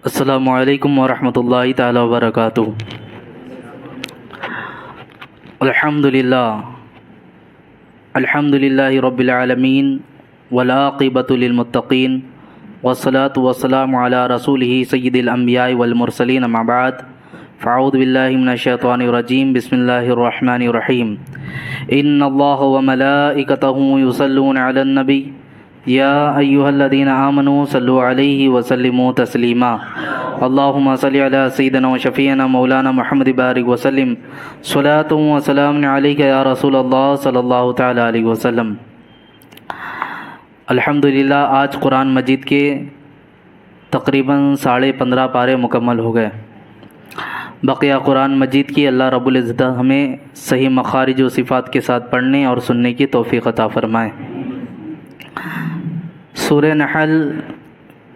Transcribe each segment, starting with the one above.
السلام علیکم ورحمۃ اللہ تعالی وبرکاتہ۔ الحمد للہ رب العالمین والعاقبۃ للمتقین والصلاة والسلام علی رسولہ سید الانبیاء والمرسلین، اما بعد فاعوذ باللہ من الشیطان الرجیم، بسم اللہ الرحمن الرحیم۔ ان اللہ وملائکتہ یصلون علی النبی یا ایھا الذین آمنوا صلوا علیہ وسلموا تسلیما۔ اللہم صل علی سیدنا و شفیعنا مولانا محمد بارک وسلم، صلاۃ و سلام علیک یا رسول اللہ صلی اللہ تعالی علیہ وسلم۔ الحمدللہ آج قرآن مجید کے تقریباً 15.5 پارے مکمل ہو گئے۔ بقیہ قرآن مجید کی اللہ رب العزت ہمیں صحیح مخارج و صفات کے ساتھ پڑھنے اور سننے کی توفیق عطا فرمائے۔ سورہ نحل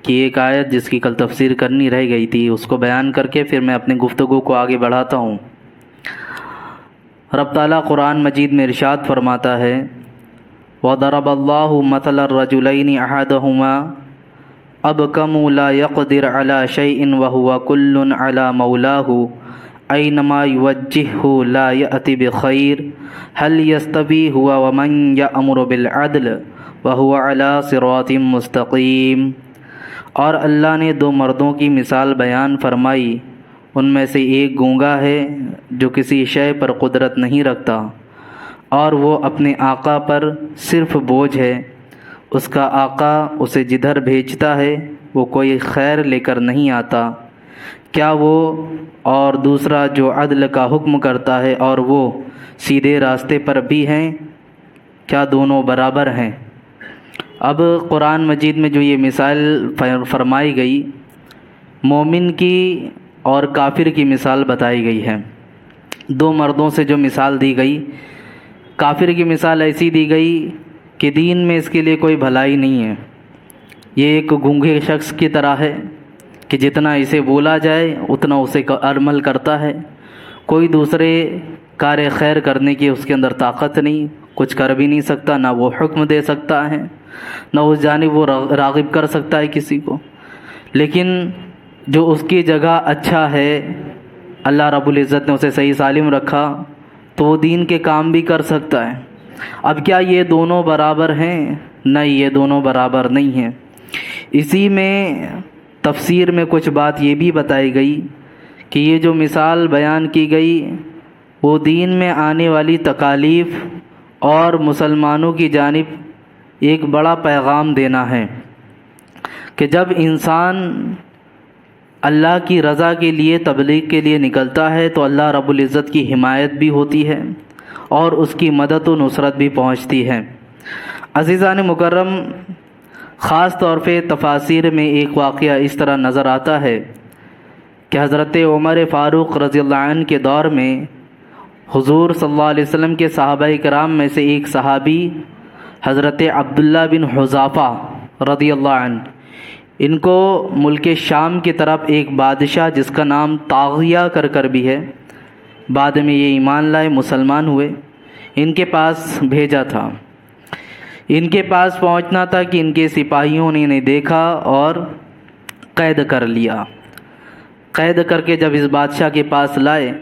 کی ایک آیت جس کی کل تفسیر کرنی رہ گئی تھی، اس کو بیان کر کے پھر میں اپنی گفتگو کو آگے بڑھاتا ہوں۔ رب تعالیٰ قرآن مجید میں ارشاد فرماتا ہے، وَضَرَبَ اللَّهُ مَثَلَ الرَّجُلَيْنِ أَحَدُهُمَا أَبْكَمُ لَا يَقْدِرُ عَلَى شَيْءٍ وَهُوَ كُلٌّ عَلَى مَوْلَاهُ أَيْنَمَا يُوَجِّههُ لَا يَأْتِ بِخَيْرٍ هَلْ يَسْتَوِي هُوَ وَمَنْ يَأْمُرُ بِالْعَدْلِ وَهُوَ عَلَى صِرَاطٍ مُسْتَقِيمٍ۔ اور اللہ نے 2 مردوں کی مثال بیان فرمائی، ان میں سے ایک گونگا ہے جو کسی شے پر قدرت نہیں رکھتا، اور وہ اپنے آقا پر صرف بوجھ ہے۔ اس کا آقا اسے جدھر بھیجتا ہے وہ کوئی خیر لے کر نہیں آتا۔ کیا وہ اور دوسرا جو عدل کا حکم کرتا ہے اور وہ سیدھے راستے پر بھی ہیں، کیا دونوں برابر ہیں؟ اب قرآن مجید میں جو یہ مثال فرمائی گئی، مومن کی اور کافر کی مثال بتائی گئی ہے۔ 2 مردوں سے جو مثال دی گئی، کافر کی مثال ایسی دی گئی کہ دین میں اس کے لیے کوئی بھلائی نہیں ہے۔ یہ ایک گونگے شخص کی طرح ہے کہ جتنا اسے بولا جائے اتنا اسے عمل کرتا ہے، کوئی دوسرے کار خیر کرنے کی اس کے اندر طاقت نہیں، کچھ کر بھی نہیں سکتا، نہ وہ حکم دے سکتا ہے، نہ اس جانب وہ راغب کر سکتا ہے کسی کو۔ لیکن جو اس کی جگہ اچھا ہے، اللہ رب العزت نے اسے صحیح سالم رکھا تو وہ دین کے کام بھی کر سکتا ہے۔ اب کیا یہ دونوں برابر ہیں؟ نہیں، یہ دونوں برابر نہیں ہیں۔ اسی میں تفسیر میں کچھ بات یہ بھی بتائی گئی کہ یہ جو مثال بیان کی گئی وہ دین میں آنے والی تکالیف اور مسلمانوں کی جانب ایک بڑا پیغام دینا ہے کہ جب انسان اللہ کی رضا کے لیے تبلیغ کے لیے نکلتا ہے تو اللہ رب العزت کی حمایت بھی ہوتی ہے اور اس کی مدد و نصرت بھی پہنچتی ہے۔ عزیزان مکرم، خاص طور پہ تفاسیر میں ایک واقعہ اس طرح نظر آتا ہے کہ حضرت عمر فاروق رضی اللہ عنہ کے دور میں حضور صلی اللہ علیہ وسلم کے صحابہ کرام میں سے ایک صحابی حضرت عبداللہ بن حذافہ رضی اللہ عنہ، ان کو ملک شام کی طرف ایک بادشاہ جس کا نام طاغیہ کر بھی ہے، بعد میں یہ ایمان لائے، مسلمان ہوئے، ان کے پاس بھیجا تھا۔ ان کے پاس پہنچنا تھا کہ ان کے سپاہیوں نے انہیں دیکھا اور قید کر لیا۔ قید کر کے جب اس بادشاہ کے پاس لائے،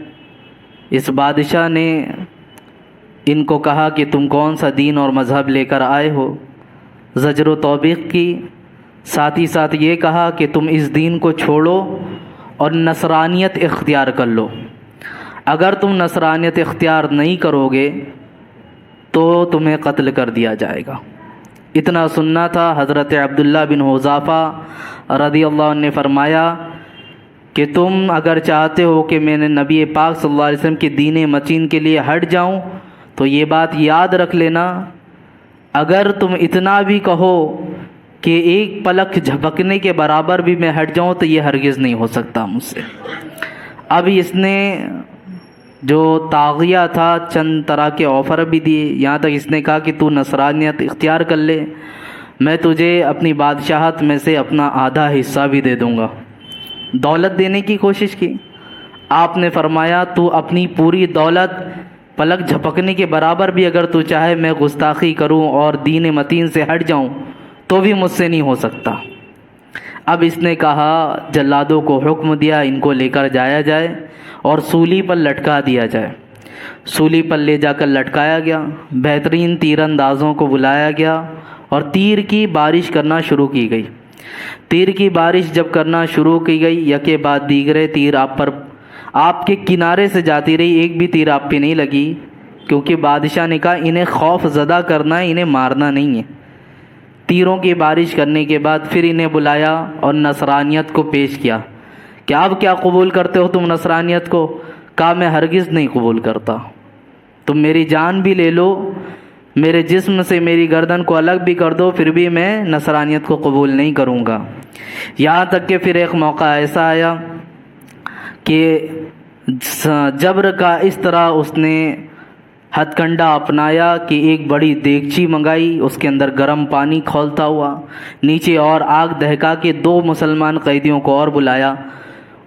اس بادشاہ نے ان کو کہا کہ تم کون سا دین اور مذہب لے کر آئے ہو، زجر و توبیخ کی، ساتھ ہی ساتھ یہ کہا کہ تم اس دین کو چھوڑو اور نصرانیت اختیار کر لو۔ اگر تم نصرانیت اختیار نہیں کرو گے تو تمہیں قتل کر دیا جائے گا۔ اتنا سننا تھا۔ حضرت عبداللہ بن حذافہ رضی اللہ عنہ نے فرمایا کہ تم اگر چاہتے ہو کہ میں نے نبی پاک صلی اللہ علیہ وسلم کے دین متین کے لیے ہٹ جاؤں تو یہ بات یاد رکھ لینا، اگر تم اتنا بھی کہو کہ ایک پلک جھپکنے کے برابر بھی میں ہٹ جاؤں تو یہ ہرگز نہیں ہو سکتا مجھ سے۔ اب اس نے جو طاغیہ تھا چند طرح کے آفر بھی دیے، یہاں تک اس نے کہا کہ تو نصرانیت اختیار کر لے، میں تجھے اپنی بادشاہت میں سے اپنا آدھا حصہ بھی دے دوں گا۔ دولت دینے کی کوشش کی۔ آپ نے فرمایا تو اپنی پوری دولت پلک جھپکنے کے برابر بھی اگر تو چاہے میں گستاخی کروں اور دین متین سے ہٹ جاؤں تو بھی مجھ سے نہیں ہو سکتا۔ اب اس نے کہا، جلادوں کو حکم دیا ان کو لے کر جایا جائے اور سولی پر لٹکا دیا جائے۔ سولی پر لے جا کر لٹکایا گیا، بہترین تیر اندازوں کو بلایا گیا اور تیر کی بارش کرنا شروع کی گئی۔ تیر کی بارش جب کرنا شروع کی گئی، یکے بعد دیگرے تیر آپ کے کنارے سے جاتی رہی، ایک بھی تیر آپ پہ نہیں لگی، کیونکہ بادشاہ نے کہا انہیں خوف زدہ کرنا ہے، انہیں مارنا نہیں ہے۔ تیروں کی بارش کرنے کے بعد پھر انہیں بلایا اور نصرانیت کو پیش کیا کہ اب کیا قبول کرتے ہو تم نصرانیت کو؟ کہا میں ہرگز نہیں قبول کرتا، تم میری جان بھی لے لو، میرے جسم سے میری گردن کو الگ بھی کر دو، پھر بھی میں نصرانیت کو قبول نہیں کروں گا۔ یہاں تک کہ پھر ایک موقع ایسا آیا کہ جبر کا اس طرح اس نے ہتھ کنڈا اپنایا کہ ایک بڑی دیگچی منگائی، اس کے اندر گرم پانی کھولتا ہوا، نیچے اور آگ دہکا کے 2 مسلمان قیدیوں کو اور بلایا،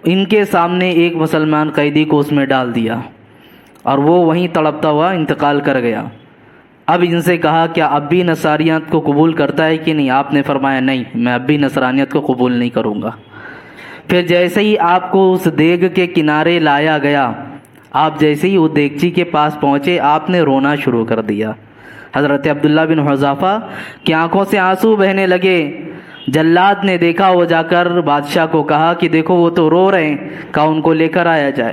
ان کے سامنے ایک مسلمان قیدی کو اس میں ڈال دیا اور وہ وہیں تڑپتا ہوا انتقال کر گیا۔ اب ان سے کہا کیا اب بھی نصرانیت کو قبول کرتا ہے کہ نہیں؟ آپ نے فرمایا نہیں، میں اب بھی نصرانیت کو قبول نہیں کروں گا۔ پھر جیسے ہی آپ کو اس دیگ کے کنارے لایا گیا، آپ جیسے ہی وہ دیگچی کے پاس پہنچے، آپ نے رونا شروع کر دیا۔ حضرت عبداللہ بن حذافہ کی آنکھوں سے آنسو بہنے لگے۔ جلاد نے دیکھا، وہ جا کر بادشاہ کو کہا کہ دیکھو وہ تو رو رہے ہیں، کہا ان کو لے کر آیا جائے۔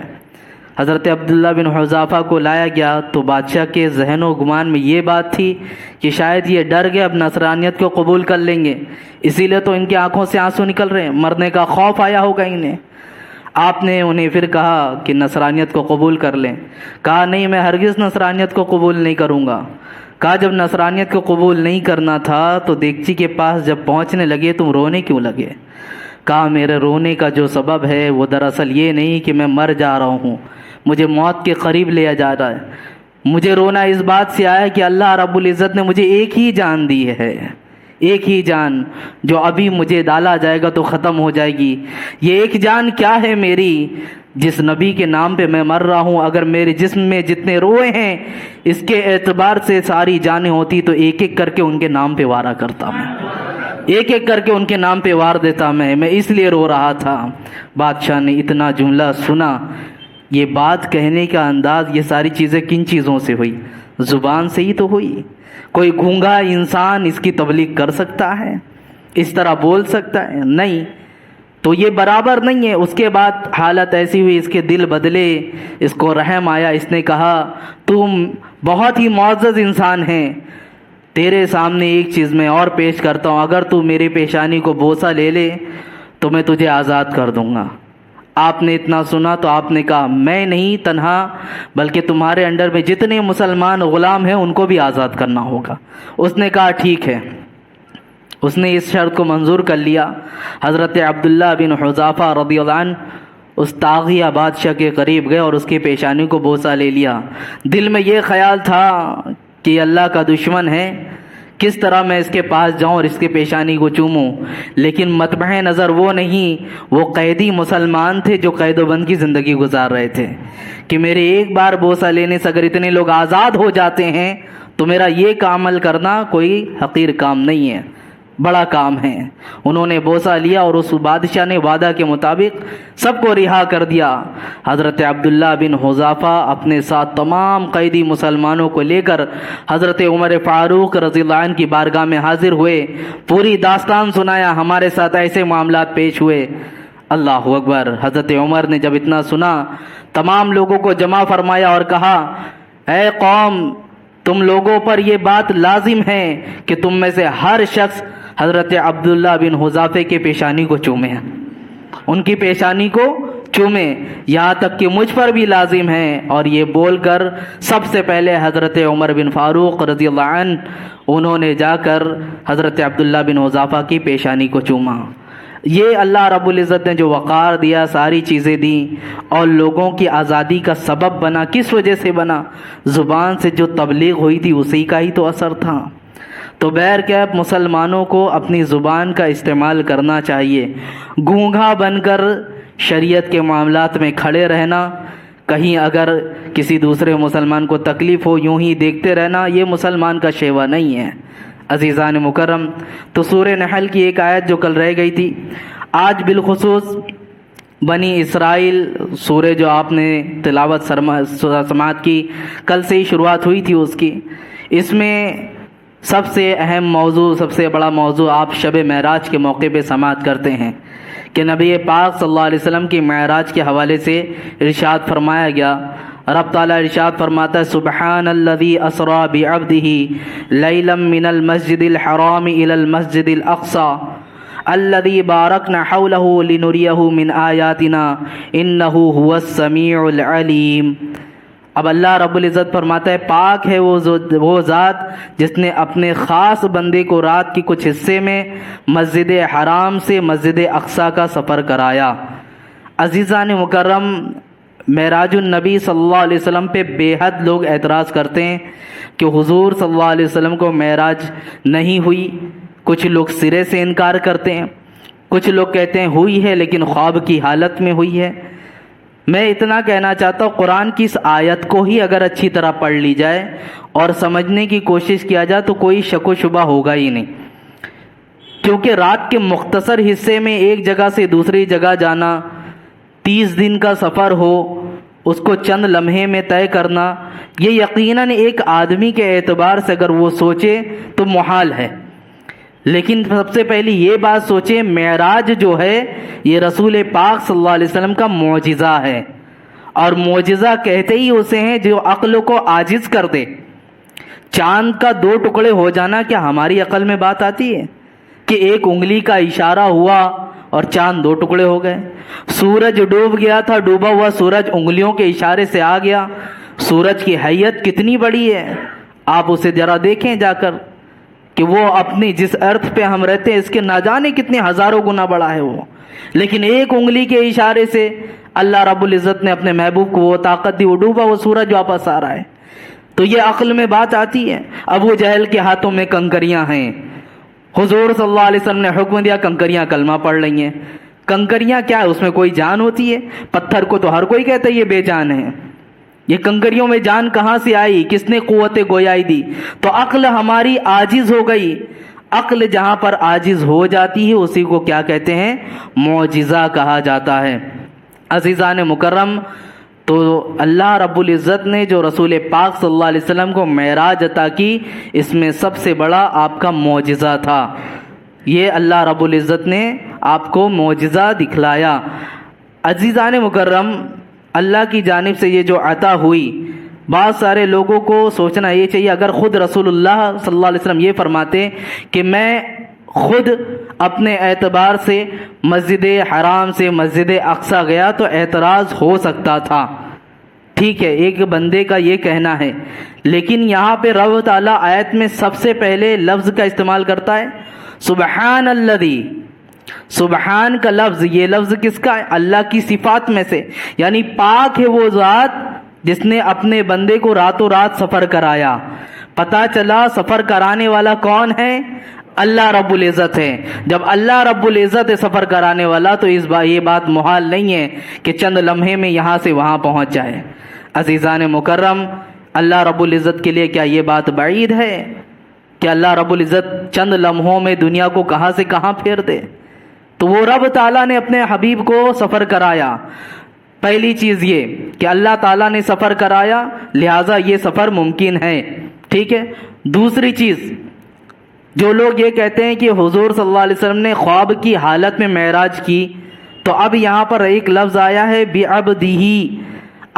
حضرت عبداللہ بن حذافہ کو لایا گیا تو بادشاہ کے ذہن و گمان میں یہ بات تھی کہ شاید یہ ڈر گئے اب نصرانیت کو قبول کر لیں گے، اسی لیے تو ان کی آنکھوں سے آنسو نکل رہے ہیں، مرنے کا خوف آیا ہوگا انہیں۔ آپ نے انہیں پھر کہا کہ نصرانیت کو قبول کر لیں، کہا نہیں میں ہرگز نصرانیت کو قبول نہیں کروں گا۔ کہا جب نصرانیت کو قبول نہیں کرنا تھا تو دیگچی کے پاس جب پہنچنے لگے تم رونے کیوں لگے؟ کہا میرے رونے کا جو سبب ہے وہ دراصل یہ نہیں کہ میں مر جا رہا ہوں، مجھے موت کے قریب لیا جا رہا ہے، مجھے رونا اس بات سے آیا کہ اللہ رب العزت نے مجھے ایک ہی جان دی ہے، ایک ہی جان جو ابھی مجھے ڈالا جائے گا تو ختم ہو جائے گی۔ یہ ایک جان کیا ہے میری، جس نبی کے نام پہ میں مر رہا ہوں، اگر میرے جسم میں جتنے روئے ہیں اس کے اعتبار سے ساری جانیں ہوتی تو ایک ایک کر کے ان کے نام پہ وارا کرتا میں، ایک ایک کر کے ان کے نام پہ وار دیتا میں اس لیے رو رہا تھا۔ بادشاہ نے اتنا جملہ سنا، یہ بات کہنے کا انداز، یہ ساری چیزیں کن چیزوں سے ہوئی؟ زبان سے ہی تو ہوئی۔ کوئی گونگا انسان اس کی تبلیغ کر سکتا ہے؟ اس طرح بول سکتا ہے؟ نہیں، تو یہ برابر نہیں ہے۔ اس کے بعد حالت ایسی ہوئی، اس کے دل بدلے، اس کو رحم آیا، اس نے کہا تم بہت ہی معزز انسان ہے، تیرے سامنے ایک چیز میں اور پیش کرتا ہوں، اگر تو میری پیشانی کو بوسہ لے لے تو میں تجھے آزاد کر دوں گا۔ آپ نے اتنا سنا تو آپ نے کہا میں نہیں تنہا بلکہ تمہارے انڈر میں جتنے مسلمان غلام ہیں ان کو بھی آزاد کرنا ہوگا۔ اس نے کہا ٹھیک ہے، اس نے اس شرط کو منظور کر لیا۔ حضرت عبداللہ بن حذافہ رضی اللہ عنہ اس طاغیہ بادشاہ کے قریب گئے اور اس کی پیشانی کو بوسہ لے لیا۔ دل میں یہ خیال تھا کہ یہ اللہ کا دشمن ہے، کس طرح میں اس کے پاس جاؤں اور اس کے پیشانی کو چوموں، لیکن مطمع نظر وہ نہیں، وہ قیدی مسلمان تھے جو قید و بند کی زندگی گزار رہے تھے کہ میرے ایک بار بوسہ لینے سے اگر اتنے لوگ آزاد ہو جاتے ہیں تو میرا یہ عمل کرنا کوئی حقیر کام نہیں ہے، بڑا کام ہے۔ انہوں نے بوسہ لیا اور اس بادشاہ نے وعدہ کے مطابق سب کو رہا کر دیا۔ حضرت عبداللہ بن حذافہ اپنے ساتھ تمام قیدی مسلمانوں کو لے کر حضرت عمر فاروق رضی اللہ عنہ کی بارگاہ میں حاضر ہوئے، پوری داستان سنایا، ہمارے ساتھ ایسے معاملات پیش ہوئے۔ اللہ اکبر۔ حضرت عمر نے جب اتنا سنا تمام لوگوں کو جمع فرمایا اور کہا اے قوم، تم لوگوں پر یہ بات لازم ہے کہ تم میں سے ہر شخص حضرت عبداللہ بن حذافہ کے پیشانی کو چومے، ان کی پیشانی کو چومے، یہاں تک کہ مجھ پر بھی لازم ہے۔ اور یہ بول کر سب سے پہلے حضرت عمر بن فاروق رضی اللہ عنہ انہوں نے جا کر حضرت عبداللہ بن حذافہ کی پیشانی کو چوما۔ یہ اللہ رب العزت نے جو وقار دیا، ساری چیزیں دیں اور لوگوں کی آزادی کا سبب بنا، کس وجہ سے بنا؟ زبان سے جو تبلیغ ہوئی تھی اسی کا ہی تو اثر تھا۔ تو بہرکیف مسلمانوں کو اپنی زبان کا استعمال کرنا چاہیے۔ گونگا بن کر شریعت کے معاملات میں کھڑے رہنا کہیں اگر کسی دوسرے مسلمان کو تکلیف ہو یوں ہی دیکھتے رہنا یہ مسلمان کا شیوا نہیں ہے۔ عزیزان مکرم، تو سورہ نحل کی ایک آیت جو کل رہ گئی تھی، آج بالخصوص بنی اسرائیل سورہ جو آپ نے تلاوت سماعت کی، کل سے ہی شروعات ہوئی تھی اس کی، اس میں سب سے اہم موضوع، سب سے بڑا موضوع آپ شب معراج کے موقع پہ سماعت کرتے ہیں کہ نبی پاک صلی اللہ علیہ وسلم کی معراج کے حوالے سے ارشاد فرمایا گیا۔ رب تعالیٰ ارشاد فرماتا ہے سبحان الذی اسری بعبدہ لیلا من المسجد الحرام الی المسجد الاقصی الذی بارکنا حولہ لنریہ من آیاتنا انہ هو السمیع العلیم۔ اب اللہ رب العزت فرماتا ہے پاک ہے وہ ذات جس نے اپنے خاص بندے کو رات کی کچھ حصے میں مسجد حرام سے مسجد اقصی کا سفر کرایا۔ عزیزان مکرم، معراج النبی صلی اللہ علیہ وسلم پہ بے حد لوگ اعتراض کرتے ہیں کہ حضور صلی اللہ علیہ وسلم کو معراج نہیں ہوئی، کچھ لوگ سرے سے انکار کرتے ہیں، کچھ لوگ کہتے ہیں ہوئی ہے لیکن خواب کی حالت میں ہوئی ہے۔ میں اتنا کہنا چاہتا ہوں قرآن کی اس آیت کو ہی اگر اچھی طرح پڑھ لی جائے اور سمجھنے کی کوشش کیا جائے تو کوئی شک و شبہ ہوگا ہی نہیں، کیونکہ رات کے مختصر حصے میں ایک جگہ سے دوسری جگہ جانا، 30 دن کا سفر ہو اس کو چند لمحے میں طے کرنا، یہ یقیناً ایک آدمی کے اعتبار سے اگر وہ سوچے تو محال ہے۔ لیکن سب سے پہلی یہ بات سوچیں، معراج جو ہے یہ رسول پاک صلی اللہ علیہ وسلم کا معجزہ ہے، اور معجزہ کہتے ہی اسے ہیں جو عقل کو عاجز کر دے۔ چاند کا 2 ٹکڑے ہو جانا کیا ہماری عقل میں بات آتی ہے کہ ایک انگلی کا اشارہ ہوا اور چاند 2 ٹکڑے ہو گئے؟ سورج ڈوب گیا تھا، ڈوبا ہوا سورج انگلیوں کے اشارے سے آ گیا۔ سورج کی حیت کتنی بڑی ہے، آپ اسے ذرا دیکھیں جا کر کہ وہ اپنی جس ارتھ پہ ہم رہتے ہیں اس کے نہ جانے کتنے ہزاروں گنا بڑا ہے وہ، لیکن ایک انگلی کے اشارے سے اللہ رب العزت نے اپنے محبوب کو وہ طاقت دی، وہ ڈوبا وہ سورج واپس آ رہا ہے۔ تو یہ عقل میں بات آتی ہے؟ ابو جہل کے ہاتھوں میں کنکریاں ہیں، حضور صلی اللہ علیہ وسلم نے حکم دیا کنکریاں کلمہ پڑھ رہی ہیں۔ کنکریاں کیا ہے، اس میں کوئی جان ہوتی ہے؟ پتھر کو تو ہر کوئی کہتا ہے یہ بے جان ہے، یہ کنکریوں میں جان کہاں سے آئی؟ کس نے قوت گویائی دی؟ تو عقل ہماری عاجز ہو گئی۔ عقل جہاں پر عاجز ہو جاتی ہے اسی کو کیا کہتے ہیں؟ معجزہ کہا جاتا ہے۔ عزیزان مکرم، تو اللہ رب العزت نے جو رسول پاک صلی اللہ علیہ وسلم کو معراج عطا کی، اس میں سب سے بڑا آپ کا معجزہ تھا۔ یہ اللہ رب العزت نے آپ کو معجزہ دکھلایا۔ عزیزان مکرم، اللہ کی جانب سے یہ جو عطا ہوئی، بہت سارے لوگوں کو سوچنا یہ چاہیے اگر خود رسول اللہ صلی اللہ علیہ وسلم یہ فرماتے کہ میں خود اپنے اعتبار سے مسجد حرام سے مسجد اقصی گیا تو اعتراض ہو سکتا تھا، ٹھیک ہے، ایک بندے کا یہ کہنا ہے، لیکن یہاں پہ رب تعالیٰ آیت میں سب سے پہلے لفظ کا استعمال کرتا ہے سبحان الذی۔ سبحان کا لفظ، یہ لفظ کس کا ہے؟ اللہ کی صفات میں سے، یعنی پاک ہے وہ ذات جس نے اپنے بندے کو راتوں رات سفر کرایا۔ پتہ چلا سفر کرانے والا کون ہے؟ اللہ رب العزت ہے۔ جب اللہ رب العزت ہے سفر کرانے والا تو یہ بات محال نہیں ہے کہ چند لمحے میں یہاں سے وہاں پہنچ جائے۔ عزیزان مکرم، اللہ رب العزت کے لیے کیا یہ بات بعید ہے کہ اللہ رب العزت چند لمحوں میں دنیا کو کہاں سے کہاں پھیر دے؟ تو وہ رب تعالیٰ نے اپنے حبیب کو سفر کرایا۔ پہلی چیز یہ کہ اللہ تعالیٰ نے سفر کرایا، لہٰذا یہ سفر ممکن ہے، ٹھیک ہے۔ دوسری چیز، جو لوگ یہ کہتے ہیں کہ حضور صلی اللہ علیہ وسلم نے خواب کی حالت میں معراج کی، تو اب یہاں پر ایک لفظ آیا ہے بعبدہ،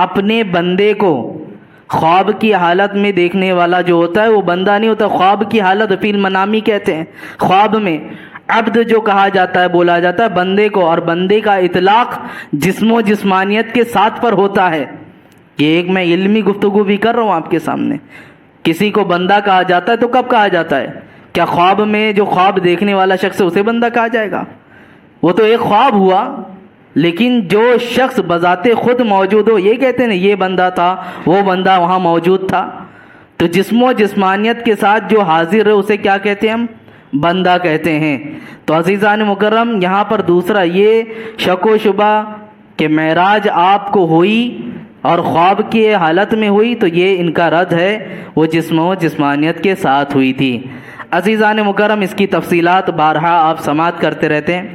اپنے بندے کو۔ خواب کی حالت میں دیکھنے والا جو ہوتا ہے وہ بندہ نہیں ہوتا، خواب کی حالت فی المنامی کہتے ہیں۔ خواب میں عبد جو کہا جاتا ہے، بولا جاتا ہے بندے کو، اور بندے کا اطلاق جسم و جسمانیت کے ساتھ پر ہوتا ہے۔ یہ ایک میں علمی گفتگو بھی کر رہا ہوں آپ کے سامنے۔ کسی کو بندہ کہا جاتا ہے تو کب کہا جاتا ہے؟ کیا خواب میں جو خواب دیکھنے والا شخص ہے اسے بندہ کہا جائے گا؟ وہ تو ایک خواب ہوا، لیکن جو شخص بذات خود موجود ہو، یہ کہتے ہیں یہ بندہ تھا، وہ بندہ وہاں موجود تھا۔ تو جسم و جسمانیت کے ساتھ جو حاضر ہے اسے کیا کہتے ہیں؟ ہم بندہ کہتے ہیں۔ تو عزیزان مکرم، یہاں پر دوسرا یہ شک و شبہ کہ معراج آپ کو ہوئی اور خواب کی حالت میں ہوئی تو یہ ان کا رد ہے، وہ جسم و جسمانیت کے ساتھ ہوئی تھی۔ عزیزان مکرم، اس کی تفصیلات بارہا آپ سماعت کرتے رہتے ہیں۔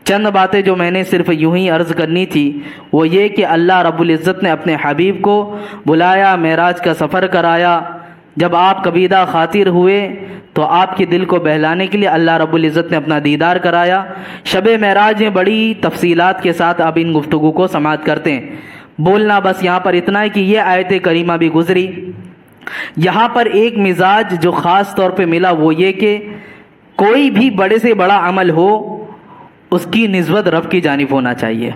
چند باتیں جو میں نے صرف یوں ہی عرض کرنی تھی وہ یہ کہ اللہ رب العزت نے اپنے حبیب کو بلایا، معراج کا سفر کرایا۔ جب آپ کبیدہ خاطر ہوئے تو آپ کے دل کو بہلانے کے لیے اللہ رب العزت نے اپنا دیدار کرایا۔ شب معراج میں بڑی تفصیلات کے ساتھ اب ان گفتگو کو سماعت کرتے ہیں۔ بولنا بس یہاں پر اتنا ہے کہ یہ آیت کریمہ بھی گزری، یہاں پر ایک مزاج جو خاص طور پہ ملا وہ یہ کہ کوئی بھی بڑے سے بڑا عمل ہو اس کی نسبت رب کی جانب ہونا چاہیے۔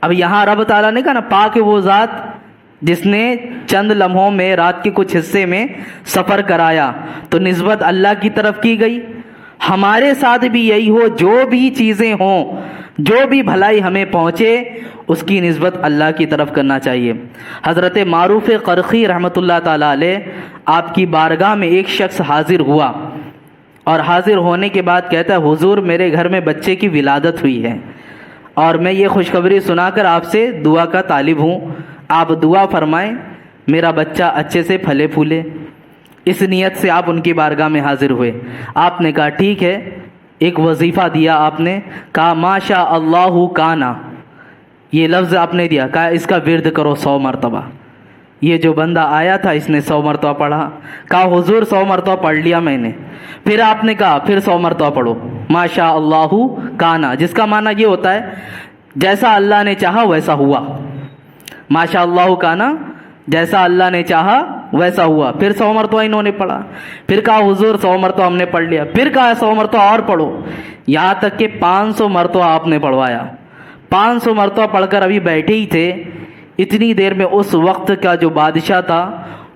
اب یہاں رب تعالیٰ نے کہا نا پاک وہ ذات جس نے چند لمحوں میں رات کے کچھ حصے میں سفر کرایا، تو نسبت اللہ کی طرف کی گئی۔ ہمارے ساتھ بھی یہی ہو، جو بھی چیزیں ہوں، جو بھی بھلائی ہمیں پہنچے اس کی نسبت اللہ کی طرف کرنا چاہیے۔ حضرت معروف قرخی رحمۃ اللہ تعالیٰ علیہ، آپ کی بارگاہ میں ایک شخص حاضر ہوا اور حاضر ہونے کے بعد کہتا ہے حضور میرے گھر میں بچے کی ولادت ہوئی ہے اور میں یہ خوشخبری سنا کر آپ سے دعا کا طالب ہوں، آپ دعا فرمائیں میرا بچہ اچھے سے پھلے پھولے۔ اس نیت سے آپ ان کی بارگاہ میں حاضر ہوئے۔ آپ نے کہا ٹھیک ہے، ایک وظیفہ دیا، آپ نے کہا ماشاء اللہ کانا، یہ لفظ آپ نے دیا، کہا اس کا ورد کرو 100 مرتبہ۔ یہ جو بندہ آیا تھا اس نے 100 مرتبہ پڑھا، کہا حضور 100 مرتبہ پڑھ لیا میں نے۔ پھر آپ نے کہا پھر 100 مرتبہ پڑھو ماشاء اللہ کانا، جس کا معنی یہ ہوتا ہے جیسا اللہ نے چاہا ویسا ہوا۔ ماشاء اللہ کانا، جیسا اللہ نے چاہا ویسا ہوا۔ پھر 100 مرتبہ انہوں نے پڑھا، پھر کہا حضور 100 مرتبہ ہم نے پڑھ لیا، پھر کہا 100 مرتبہ اور پڑھو، یہاں تک کہ 500 مرتبہ آپ نے پڑھوایا۔ 500 مرتبہ پڑھ کر ابھی بیٹھے ہی تھے، اتنی دیر میں اس وقت کا جو بادشاہ تھا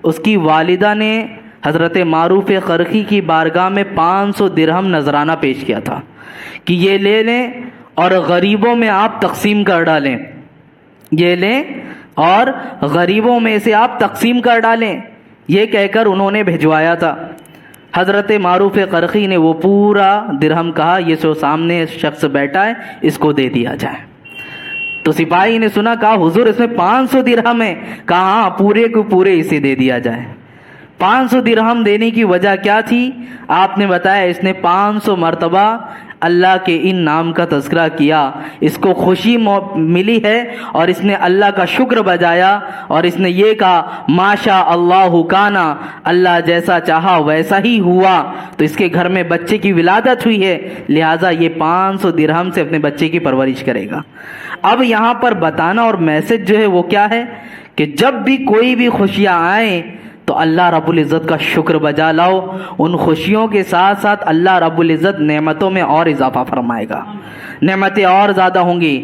اس کی والدہ نے حضرت معروف قرخی کی بارگاہ میں 500 درہم نذرانہ پیش کیا تھا کہ یہ لے لیں اور غریبوں میں آپ تقسیم کر ڈالیں، یہ لیں اور غریبوں میں سے آپ تقسیم کر ڈالیں، یہ کہہ کر انہوں نے بھجوایا تھا۔ حضرت معروف قرخی نے وہ پورا درہم کہا یہ جو سامنے شخص بیٹھا ہے اس کو دے دیا جائے۔ تو سپاہی نے سنا، کہا حضور اس میں 500 درہم ہے، کہا ہاں پورے کو پورے اسے دے دیا جائے۔ 500 درہم دینے کی وجہ کیا تھی؟ آپ نے بتایا اس نے 500 مرتبہ اللہ کے ان نام کا تذکرہ کیا، اس کو خوشی ملی ہے اور اس نے اللہ کا شکر بجایا اور اس نے یہ کہا ماشاء اللہ کانا، اللہ جیسا چاہا ویسا ہی ہوا۔ تو اس کے گھر میں بچے کی ولادت ہوئی ہے، لہٰذا یہ 500 درہم سے اپنے بچے کی پرورش کرے گا۔ اب یہاں پر بتانا اور میسج جو ہے وہ کیا ہے کہ جب بھی کوئی بھی خوشیاں آئیں تو اللہ رب العزت کا شکر بجا لاؤ، ان خوشیوں کے ساتھ ساتھ اللہ رب العزت نعمتوں میں اور اضافہ فرمائے گا، نعمتیں اور زیادہ ہوں گی۔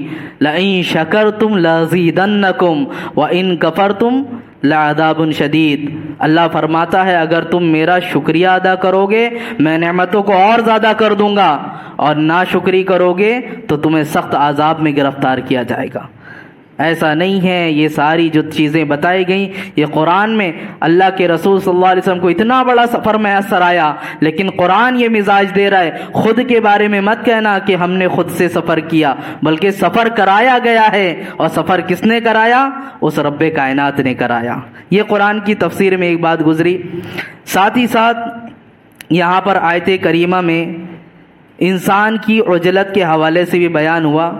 لَإِن شَكَرْتُمْ لَأَزِيدَنَّكُمْ وَإِن كَفَرْتُمْ لَعَذَابٌ شَدِيدٌ۔ اللہ فرماتا ہے اگر تم میرا شکریہ ادا کرو گے میں نعمتوں کو اور زیادہ کر دوں گا، اور ناشکری کرو گے تو تمہیں سخت عذاب میں گرفتار کیا جائے گا۔ ایسا نہیں ہے، یہ ساری جو چیزیں بتائی گئیں یہ قرآن میں اللہ کے رسول صلی اللہ علیہ وسلم کو اتنا بڑا سفر میسر آیا، لیکن قرآن یہ مزاج دے رہا ہے خود کے بارے میں مت کہنا کہ ہم نے خود سے سفر کیا، بلکہ سفر کرایا گیا ہے، اور سفر کس نے کرایا؟ اس رب کائنات نے کرایا۔ یہ قرآن کی تفسیر میں ایک بات گزری۔ ساتھ ہی ساتھ یہاں پر آیت کریمہ میں انسان کی عجلت کے حوالے سے بھی بیان ہوا،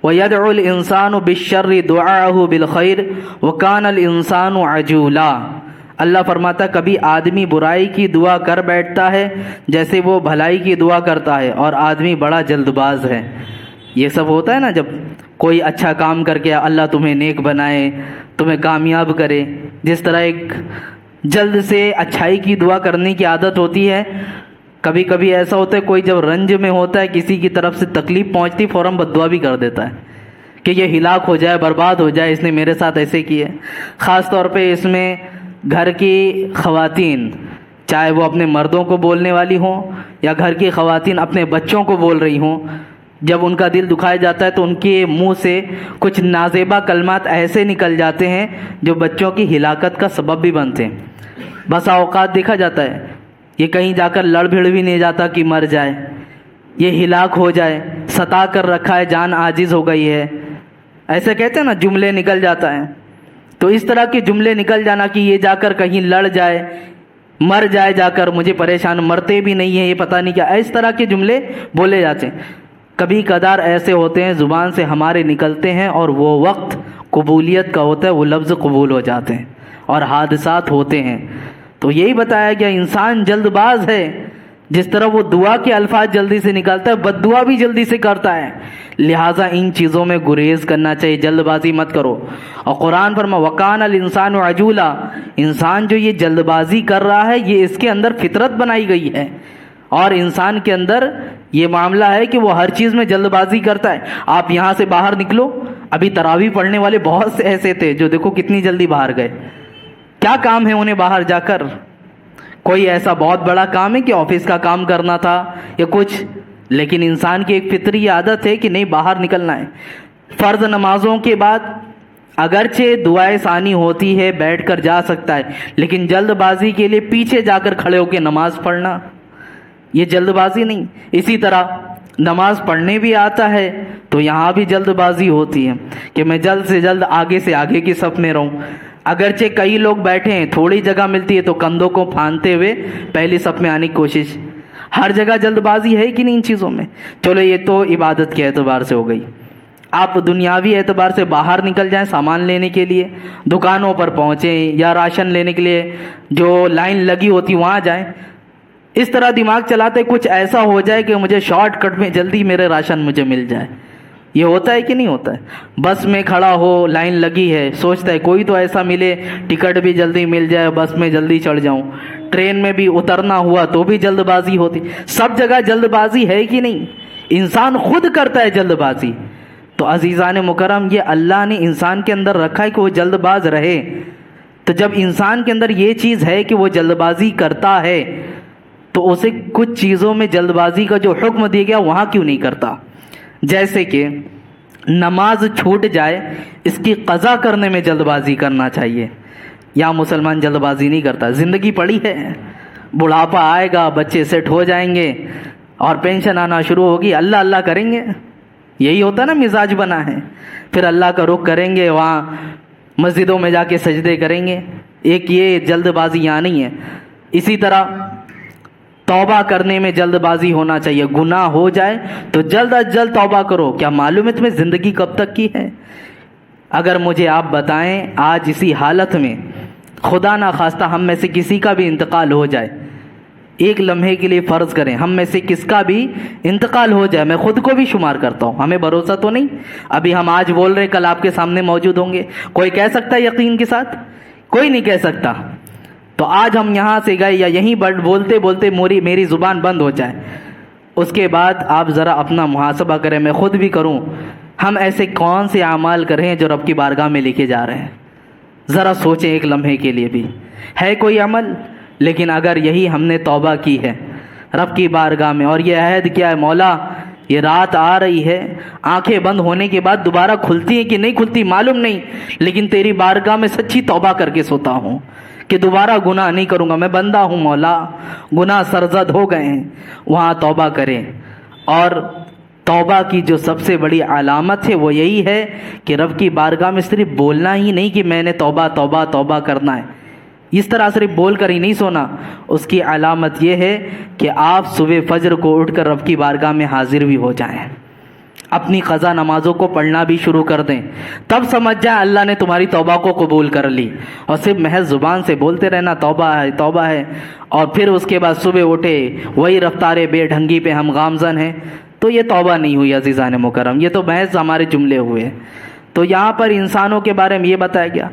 وَيَدْعُ الْإِنسَانُ بِالشَّرِّ دُعَاءَهُ بِالْخَيْرِ وَكَانَ الْإِنسَانُ عَجُولًا۔ اللہ فرماتا کبھی آدمی برائی کی دعا کر بیٹھتا ہے جیسے وہ بھلائی کی دعا کرتا ہے، اور آدمی بڑا جلد باز ہے۔ یہ سب ہوتا ہے نا، جب کوئی اچھا کام کر کے اللہ تمہیں نیک بنائے، تمہیں کامیاب کرے، جس طرح ایک جلد سے اچھائی کی دعا کرنے کی عادت ہوتی ہے۔ کبھی کبھی ایسا ہوتا ہے کوئی جب رنج میں ہوتا ہے، کسی کی طرف سے تکلیف پہنچتی، فوراً بد دعا بھی کر دیتا ہے کہ یہ ہلاک ہو جائے، برباد ہو جائے، اس نے میرے ساتھ ایسے کیے۔ خاص طور پہ اس میں گھر کی خواتین، چاہے وہ اپنے مردوں کو بولنے والی ہوں یا گھر کی خواتین اپنے بچوں کو بول رہی ہوں، جب ان کا دل دکھایا جاتا ہے تو ان کے منہ سے کچھ نازیبا کلمات ایسے نکل جاتے ہیں جو بچوں کی ہلاکت کا سبب بھی بنتے ہیں۔ بسا اوقات دیکھا جاتا ہے یہ کہیں جا کر لڑ بھڑ بھی نہیں جاتا کہ مر جائے، یہ ہلاک ہو جائے، ستا کر رکھا ہے، جان عاجز ہو گئی ہے، ایسے کہتے ہیں نا، جملے نکل جاتا ہے۔ تو اس طرح کے جملے نکل جانا کہ یہ جا کر کہیں لڑ جائے، مر جائے جا کر، مجھے پریشان، مرتے بھی نہیں ہیں، یہ پتہ نہیں کیا، اس طرح کے جملے بولے جاتے ہیں۔ کبھی کبھار ایسے ہوتے ہیں زبان سے ہمارے نکلتے ہیں اور وہ وقت قبولیت کا ہوتا ہے، وہ لفظ قبول ہو جاتے ہیں اور حادثات ہوتے ہیں۔ تو یہی بتایا گیا انسان جلد باز ہے، جس طرح وہ دعا کے الفاظ جلدی سے نکالتا ہے، بد دعا بھی جلدی سے کرتا ہے، لہٰذا ان چیزوں میں گریز کرنا چاہیے، جلد بازی مت کرو۔ اور قرآن فرما وَقَانَ الْإِنسَانُ عَجُولًا، انسان جو یہ جلد بازی کر رہا ہے یہ اس کے اندر فطرت بنائی گئی ہے، اور انسان کے اندر یہ معاملہ ہے کہ وہ ہر چیز میں جلد بازی کرتا ہے۔ آپ یہاں سے باہر نکلو، ابھی تراویح پڑھنے والے بہت سے ایسے تھے جو دیکھو کتنی جلدی باہر گئے، کیا کام ہے انہیں باہر جا کر؟ کوئی ایسا بہت بڑا کام ہے کہ آفس کا کام کرنا تھا یا کچھ، لیکن انسان کی ایک فطری عادت ہے کہ نہیں باہر نکلنا ہے۔ فرض نمازوں کے بعد اگرچہ دعائے ثانی ہوتی ہے، بیٹھ کر جا سکتا ہے، لیکن جلد بازی کے لیے پیچھے جا کر کھڑے ہو کے نماز پڑھنا یہ جلد بازی نہیں۔ اسی طرح نماز پڑھنے بھی آتا ہے تو یہاں بھی جلد بازی ہوتی ہے کہ میں جلد سے جلد آگے سے آگے کی صف میں رہوں، اگرچہ کئی لوگ بیٹھے ہیں، تھوڑی جگہ ملتی ہے تو کندھوں کو پھاندتے ہوئے پہلی صف میں آنے کی کوشش۔ ہر جگہ جلد بازی ہے کہ نہیں ان چیزوں میں؟ چلو یہ تو عبادت کے اعتبار سے ہو گئی۔ آپ دنیاوی اعتبار سے باہر نکل جائیں سامان لینے کے لیے، دکانوں پر پہنچیں یا راشن لینے کے لیے جو لائن لگی ہوتی وہاں جائیں، اس طرح دماغ چلاتے کچھ ایسا ہو جائے کہ مجھے شارٹ کٹ میں جلدی میرے راشن مجھے مل جائے۔ یہ ہوتا ہے کہ نہیں ہوتا ہے؟ بس میں کھڑا ہو، لائن لگی ہے، سوچتا ہے کوئی تو ایسا ملے ٹکٹ بھی جلدی مل جائے، بس میں جلدی چڑھ جاؤں۔ ٹرین میں بھی اترنا ہوا تو بھی جلد بازی ہوتی، سب جگہ جلد بازی ہے کہ نہیں؟ انسان خود کرتا ہے جلد بازی۔ تو عزیزان مکرم یہ اللہ نے انسان کے اندر رکھا ہے کہ وہ جلد باز رہے، تو جب انسان کے اندر یہ چیز ہے کہ وہ جلد بازی کرتا ہے تو اسے کچھ چیزوں میں جلد بازی کا جو حکم دیا گیا وہاں کیوں نہیں کرتا؟ جیسے کہ نماز چھوٹ جائے اس کی قضا کرنے میں جلد بازی کرنا چاہیے۔ یا مسلمان جلد بازی نہیں کرتا، زندگی پڑی ہے، بڑھاپا آئے گا، بچے سیٹ ہو جائیں گے اور پینشن آنا شروع ہوگی، اللہ اللہ کریں گے، یہی ہوتا نا مزاج بنا ہے، پھر اللہ کا رخ کریں گے، وہاں مسجدوں میں جا کے سجدے کریں گے، ایک یہ جلد بازی یہاں نہیں ہے۔ اسی طرح توبہ کرنے میں جلد بازی ہونا چاہیے، گناہ ہو جائے تو جلد از جلد توبہ کرو، کیا معلوم ہے تمہیں زندگی کب تک کی ہے؟ اگر مجھے آپ بتائیں آج اسی حالت میں خدا نہ خواستہ ہم میں سے کسی کا بھی انتقال ہو جائے، ایک لمحے کے لیے فرض کریں ہم میں سے کس کا بھی انتقال ہو جائے، میں خود کو بھی شمار کرتا ہوں، ہمیں بھروسہ تو نہیں، ابھی ہم آج بول رہے کل آپ کے سامنے موجود ہوں گے، کوئی کہہ سکتا ہے یقین کے ساتھ؟ کوئی نہیں کہہ سکتا۔ تو آج ہم یہاں سے گئے یا یہیں بولتے بولتے میری زبان بند ہو جائے، اس کے بعد آپ ذرا اپنا محاسبہ کریں، میں خود بھی کروں، ہم ایسے کون سے اعمال کر رہے ہیں جو رب کی بارگاہ میں لے کے جا رہے ہیں؟ ذرا سوچیں ایک لمحے کے لیے بھی، ہے کوئی عمل؟ لیکن اگر یہی ہم نے توبہ کی ہے رب کی بارگاہ میں اور یہ عہد کیا ہے مولا یہ رات آ رہی ہے، آنکھیں بند ہونے کے بعد دوبارہ کھلتی ہیں کہ نہیں کھلتی معلوم نہیں، لیکن تیری بارگاہ میں سچی توبہ کر کے سوتا ہوں کہ دوبارہ گناہ نہیں کروں گا، میں بندہ ہوں مولا، گناہ سرزد ہو گئے ہیں، وہاں توبہ کریں۔ اور توبہ کی جو سب سے بڑی علامت ہے وہ یہی ہے کہ رب کی بارگاہ میں صرف بولنا ہی نہیں کہ میں نے توبہ توبہ توبہ کرنا ہے، اس طرح صرف بول کر ہی نہیں سونا، اس کی علامت یہ ہے کہ آپ صبح فجر کو اٹھ کر رب کی بارگاہ میں حاضر بھی ہو جائیں، اپنی قضا نمازوں کو پڑھنا بھی شروع کر دیں، تب سمجھ جائیں اللہ نے تمہاری توبہ کو قبول کر لی۔ اور صرف محض زبان سے بولتے رہنا توبہ ہے توبہ ہے، اور پھر اس کے بعد صبح اٹھے وہی رفتار بے ڈھنگی پہ ہم گامزن ہیں، تو یہ توبہ نہیں ہوئی عزیزان مکرم، یہ تو محض ہمارے جملے ہوئے۔ تو یہاں پر انسانوں کے بارے میں یہ بتایا گیا،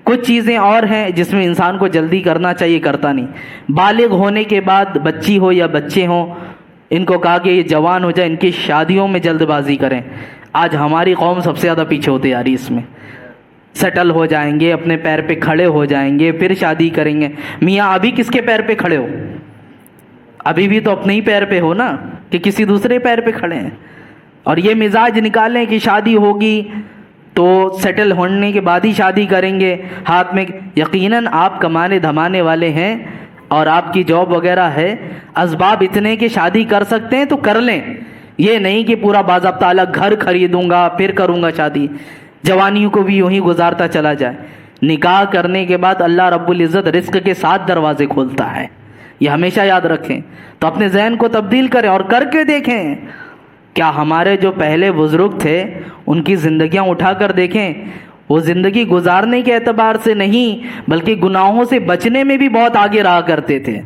کچھ چیزیں اور ہیں جس میں انسان کو جلدی کرنا چاہیے، کرتا نہیں۔ بالغ ہونے کے بعد بچی ہو یا بچے ہوں، ان کو کہا کہ یہ جوان ہو جائے، ان کی شادیوں میں جلد بازی کریں۔ آج ہماری قوم سب سے زیادہ پیچھے ہوتی جا رہی اس میں، سیٹل ہو جائیں گے، اپنے پیر پہ کھڑے ہو جائیں گے، پھر شادی کریں گے۔ میاں ابھی کس کے پیر پہ کھڑے ہو؟ ابھی بھی تو اپنے ہی پیر پہ ہو نا، کہ کسی دوسرے پیر پہ کھڑے ہیں؟ اور یہ مزاج نکالیں کہ شادی ہوگی تو سیٹل ہونے کے بعد ہی شادی کریں گے، ہاتھ میں یقیناً آپ کمانے دھمانے والے ہیں اور آپ کی جاب وغیرہ ہے، اسباب اتنے کہ شادی کر سکتے ہیں تو کر لیں، یہ نہیں کہ پورا باضابطہ الگ گھر خریدوں گا پھر کروں گا شادی، جوانیوں کو بھی یوں ہی گزارتا چلا جائے۔ نکاح کرنے کے بعد اللہ رب العزت رزق کے 7 دروازے کھولتا ہے، یہ ہمیشہ یاد رکھیں۔ تو اپنے ذہن کو تبدیل کریں اور کر کے دیکھیں۔ کیا ہمارے جو پہلے بزرگ تھے ان کی زندگیاں اٹھا کر دیکھیں، وہ زندگی گزارنے کے اعتبار سے نہیں بلکہ گناہوں سے بچنے میں بھی بہت آگے رہا کرتے تھے۔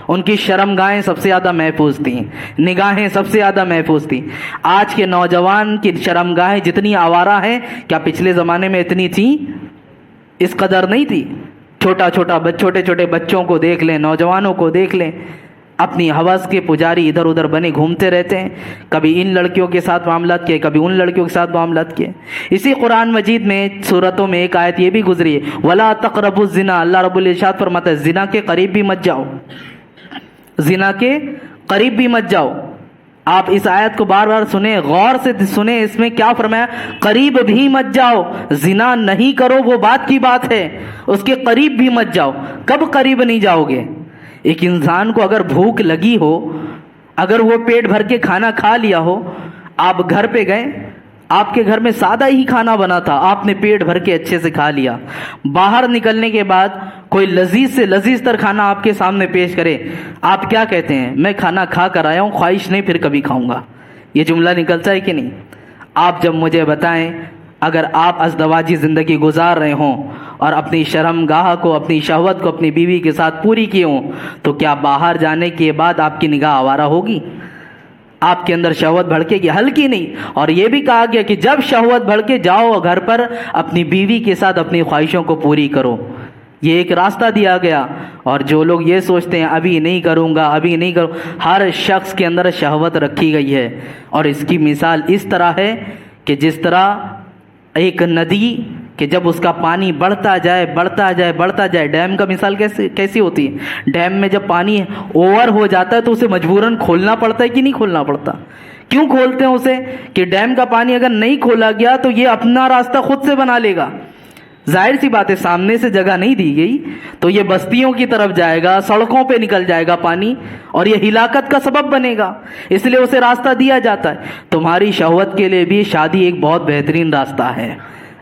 ان کی شرمگاہیں سب سے زیادہ محفوظ تھیں، نگاہیں سب سے زیادہ محفوظ تھیں۔ آج کے نوجوان کی شرمگاہیں جتنی آوارہ ہیں، کیا پچھلے زمانے میں اتنی تھیں؟ اس قدر نہیں تھی۔ چھوٹے چھوٹے بچوں کو دیکھ لیں، نوجوانوں کو دیکھ لیں، اپنی ہوس کے پجاری ادھر ادھر بنے گھومتے رہتے ہیں، کبھی ان لڑکیوں کے ساتھ معاملات کیے، کبھی ان لڑکیوں کے ساتھ معاملات کیے۔ اسی قرآن مجید میں صورتوں میں ایک آیت یہ بھی گزری ہے، وَلَا تَقْرَبُوا الزِّنَا، اللہ رب العزت فرماتا ہے زنا کے قریب بھی مت جاؤ، زنا کے قریب بھی مت جاؤ۔ آپ اس آیت کو بار بار سنیں، غور سے سنیں، اس میں کیا فرمایا؟ قریب بھی مت جاؤ، زنا نہیں کرو وہ بات کی بات ہے، اس کے قریب بھی مت جاؤ۔ کب قریب نہیں جاؤ گے؟ ایک انسان کو اگر بھوک لگی ہو، اگر وہ پیٹ بھر کے کھانا کھا لیا ہو، آپ گھر پہ گئے، آپ کے گھر میں سادہ ہی کھانا بنا تھا، آپ نے پیٹ بھر کے اچھے سے کھا لیا، باہر نکلنے کے بعد کوئی لذیذ سے لذیذ تر کھانا آپ کے سامنے پیش کرے، آپ کیا کہتے ہیں؟ میں کھانا کھا کر آیا ہوں، خواہش نہیں پھر کبھی کھاؤں گا۔ یہ جملہ نکلتا ہے کہ نہیں؟ آپ جب مجھے بتائیں، اگر آپ ازدواجی زندگی گزار رہے ہوں اور اپنی شرمگاہ کو، اپنی شہوت کو اپنی بیوی کے ساتھ پوری کیے ہوں، تو کیا باہر جانے کے بعد آپ کی نگاہ آوارہ ہوگی؟ آپ کے اندر شہوت بھڑکے گی؟ ہلکی نہیں۔ اور یہ بھی کہا گیا کہ جب شہوت بھڑکے جاؤ گھر پر اپنی بیوی کے ساتھ اپنی خواہشوں کو پوری کرو، یہ ایک راستہ دیا گیا۔ اور جو لوگ یہ سوچتے ہیں ابھی نہیں کروں گا، ابھی نہیں کروں، ہر شخص کے اندر شہوت رکھی گئی ہے، اور اس کی مثال اس طرح ہے کہ جس طرح ایک ندی کہ جب اس کا پانی بڑھتا جائے بڑھتا جائے بڑھتا جائے، ڈیم کا مثال کیسی ہوتی ہے؟ ڈیم میں جب پانی اوور ہو جاتا ہے تو اسے مجبوراً کھولنا پڑتا ہے کہ نہیں کھولنا پڑتا؟ کیوں کھولتے ہیں اسے؟ کہ ڈیم کا پانی اگر نہیں کھولا گیا تو یہ اپنا راستہ خود سے بنا لے گا۔ ظاہر سی بات ہے، سامنے سے جگہ نہیں دی گئی تو یہ بستیوں کی طرف جائے گا، سڑکوں پہ نکل جائے گا پانی، اور یہ ہلاکت کا سبب بنے گا، اس لیے اسے راستہ دیا جاتا ہے۔ تمہاری شہوت کے لیے بھی شادی ایک بہت بہترین راستہ ہے،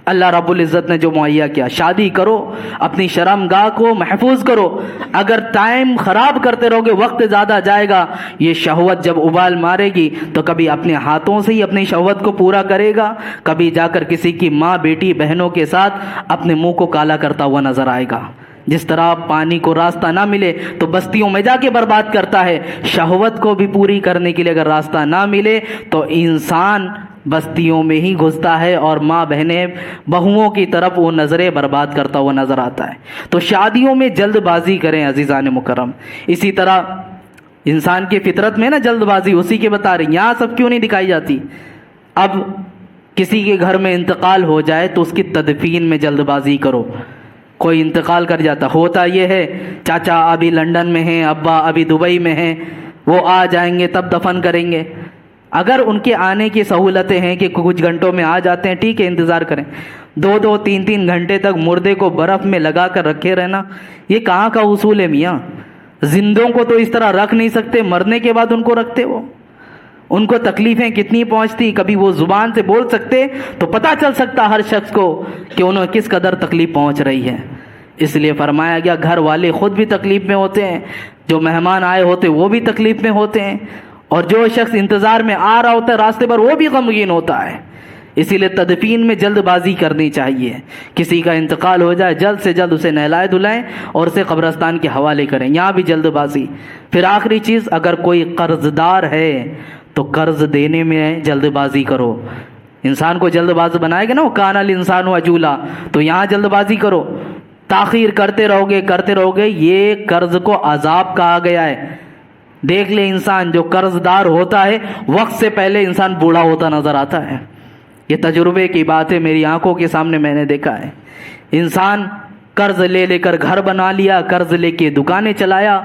اللہ رب العزت نے جو مہیا کیا۔ شادی کرو، اپنی شرمگاہ کو محفوظ کرو۔ اگر ٹائم خراب کرتے رہو گے، وقت زیادہ جائے گا، یہ شہوت جب ابال مارے گی تو کبھی اپنے ہاتھوں سے ہی اپنی شہوت کو پورا کرے گا، کبھی جا کر کسی کی ماں بیٹی بہنوں کے ساتھ اپنے منہ کو کالا کرتا ہوا نظر آئے گا۔ جس طرح پانی کو راستہ نہ ملے تو بستیوں میں جا کے برباد کرتا ہے، شہوت کو بھی پوری کرنے کے لیے اگر راستہ نہ ملے تو انسان بستیوں میں ہی گھستا ہے اور ماں بہنیں بہوؤں کی طرف وہ نظریں برباد کرتا ہوا نظر آتا ہے۔ تو شادیوں میں جلد بازی کریں عزیزان مکرم۔ اسی طرح انسان کی فطرت میں نا جلد بازی، اسی کے بتا رہی، یہاں سب کیوں نہیں دکھائی جاتی؟ اب کسی کے گھر میں انتقال ہو جائے تو اس کی تدفین میں جلد بازی کرو۔ کوئی انتقال کر جاتا، ہوتا یہ ہے چاچا ابھی لندن میں ہیں، ابا ابھی دبئی میں ہیں، وہ آ جائیں گے تب دفن کریں گے۔ اگر ان کے آنے کی سہولتیں ہیں کہ کچھ گھنٹوں میں آ جاتے ہیں، ٹھیک ہے، انتظار کریں۔ 2 3 گھنٹے تک مردے کو برف میں لگا کر رکھے رہنا، یہ کہاں کا اصول ہے میاں؟ زندوں کو تو اس طرح رکھ نہیں سکتے، مرنے کے بعد ان کو رکھتے ہو؟ ان کو تکلیفیں کتنی پہنچتی، کبھی وہ زبان سے بول سکتے تو پتہ چل سکتا ہر شخص کو کہ انہیں کس قدر تکلیف پہنچ رہی ہے۔ اس لیے فرمایا گیا گھر والے خود بھی تکلیف میں ہوتے ہیں، جو مہمان آئے ہوتے وہ بھی تکلیف میں ہوتے ہیں، اور جو شخص انتظار میں آ رہا ہوتا ہے راستے پر وہ بھی غمگین ہوتا ہے۔ اسی لیے تدفین میں جلد بازی کرنی چاہیے۔ کسی کا انتقال ہو جائے جلد سے جلد اسے نہلائے دھلائیں اور اسے قبرستان کے حوالے کریں، یہاں بھی جلد بازی۔ پھر آخری چیز، اگر کوئی قرض دار ہے تو قرض دینے میں جلد بازی کرو۔ انسان کو جلد باز بنائے گا نا، وہ کان الانسان عجولا، تو یہاں جلد بازی کرو۔ تاخیر کرتے رہو گے، یہ قرض کو عذاب کہا گیا ہے۔ دیکھ لے انسان جو قرض دار ہوتا ہے وقت سے پہلے انسان بوڑھا ہوتا نظر آتا ہے۔ یہ تجربے کی بات ہے، میری آنکھوں کے سامنے میں نے دیکھا ہے۔ انسان قرض لے کر گھر بنا لیا، قرض لے کے دکانیں چلایا،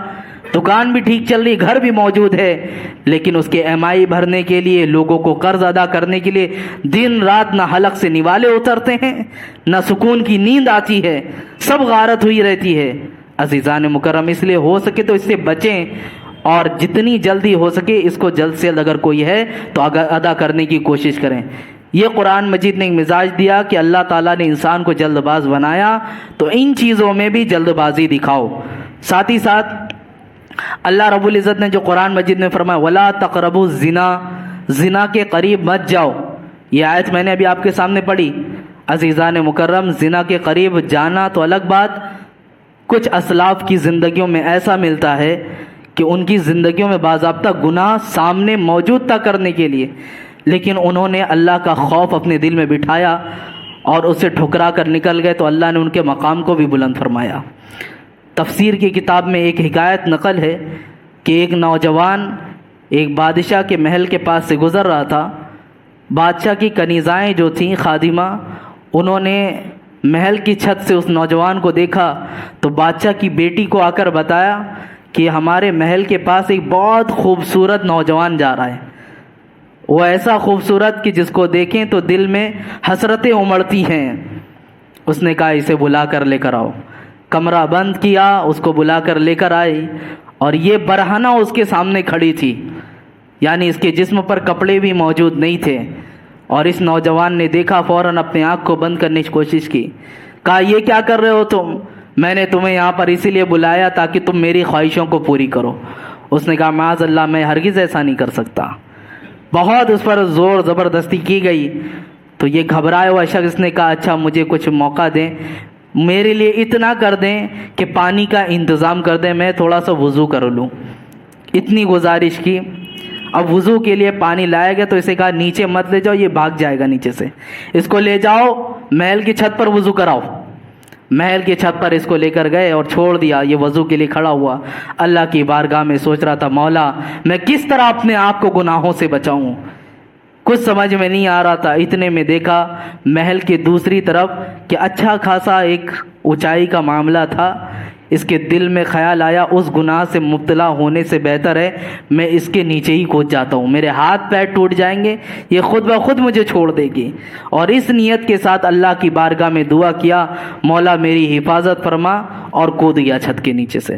دکان بھی ٹھیک چل رہی، گھر بھی موجود ہے، لیکن اس کے ایم آئی بھرنے کے لیے، لوگوں کو قرض ادا کرنے کے لیے دن رات نہ حلق سے نوالے اترتے ہیں، نہ سکون کی نیند آتی ہے، سب غارت ہوئی رہتی ہے۔ عزیزان مکرم، اس لیے ہو سکے تو اس سے بچیں، اور جتنی جلدی ہو سکے اس کو جلد سے جلد اگر کوئی ہے تو ادا کرنے کی کوشش کریں۔ یہ قرآن مجید نے ایک مزاج دیا کہ اللہ تعالیٰ نے انسان کو جلد باز بنایا تو ان چیزوں میں بھی جلد بازی دکھاؤ۔ ساتھ ہی ساتھ اللہ رب العزت نے جو قرآن مجید میں فرمایا وَلَا تَقْرَبُوا الزِّنَا، زنا کے قریب مت جاؤ، یہ آیت میں نے ابھی آپ کے سامنے پڑھی۔ عزیزان مکرم، زنا کے قریب جانا تو الگ بات، کچھ اسلاف کی زندگیوں میں ایسا ملتا ہے کہ ان کی زندگیوں میں باضابطہ گناہ سامنے موجود تھا کرنے کے لیے، لیکن انہوں نے اللہ کا خوف اپنے دل میں بٹھایا اور اسے ٹھکرا کر نکل گئے تو اللہ نے ان کے مقام کو بھی بلند فرمایا۔ تفسیر کی کتاب میں ایک حکایت نقل ہے کہ ایک نوجوان ایک بادشاہ کے محل کے پاس سے گزر رہا تھا۔ بادشاہ کی کنیزائیں جو تھیں خادمہ، انہوں نے محل کی چھت سے اس نوجوان کو دیکھا تو بادشاہ کی بیٹی کو آ کر بتایا کہ ہمارے محل کے پاس ایک بہت خوبصورت نوجوان جا رہا ہے، وہ ایسا خوبصورت کہ جس کو دیکھیں تو دل میں حسرتیں امڑتی ہیں۔ اس نے کہا اسے بلا کر لے کر آؤ۔ کمرہ بند کیا، اس کو بلا کر لے کر آئی اور یہ برہنہ اس کے سامنے کھڑی تھی، یعنی اس کے جسم پر کپڑے بھی موجود نہیں تھے، اور اس نوجوان نے دیکھا فوراً اپنے آنکھ کو بند کرنے کی کوشش کی۔ کہا یہ کیا کر رہے ہو تم؟ میں نے تمہیں یہاں پر اسی لیے بلایا تاکہ تم میری خواہشوں کو پوری کرو۔ اس نے کہا معاذ اللہ، میں ہرگز ایسا نہیں کر سکتا۔ بہت اس پر زور زبردستی کی گئی تو یہ گھبرایا ہوا شخص نے کہا اچھا مجھے کچھ موقع دیں، میرے لیے اتنا کر دیں کہ پانی کا انتظام کر دیں، میں تھوڑا سا وضو کر لوں۔ اتنی گزارش کی۔ اب وضو کے لیے پانی لایا گیا تو اسے کہا نیچے مت لے جاؤ، یہ بھاگ جائے گا نیچے سے، اس کو لے جاؤ محل کی چھت پر وضو کراؤ۔ محل کی چھت پر اس کو لے کر گئے اور چھوڑ دیا، یہ وضو کے لیے کھڑا ہوا، اللہ کی بارگاہ میں سوچ رہا تھا مولا میں کس طرح اپنے آپ کو گناہوں سے بچاؤں، کچھ سمجھ میں نہیں آ رہا تھا۔ اتنے میں دیکھا محل کے دوسری طرف کہ اچھا خاصا ایک اونچائی کا معاملہ تھا۔ اس کے دل میں خیال آیا اس گناہ سے مبتلا ہونے سے بہتر ہے میں اس کے نیچے ہی کود جاتا ہوں، میرے ہاتھ پیر ٹوٹ جائیں گے، یہ خود بخود مجھے چھوڑ دے گی۔ اور اس نیت کے ساتھ اللہ کی بارگاہ میں دعا کیا مولا میری حفاظت فرما، اور کود گیا چھت کے نیچے سے۔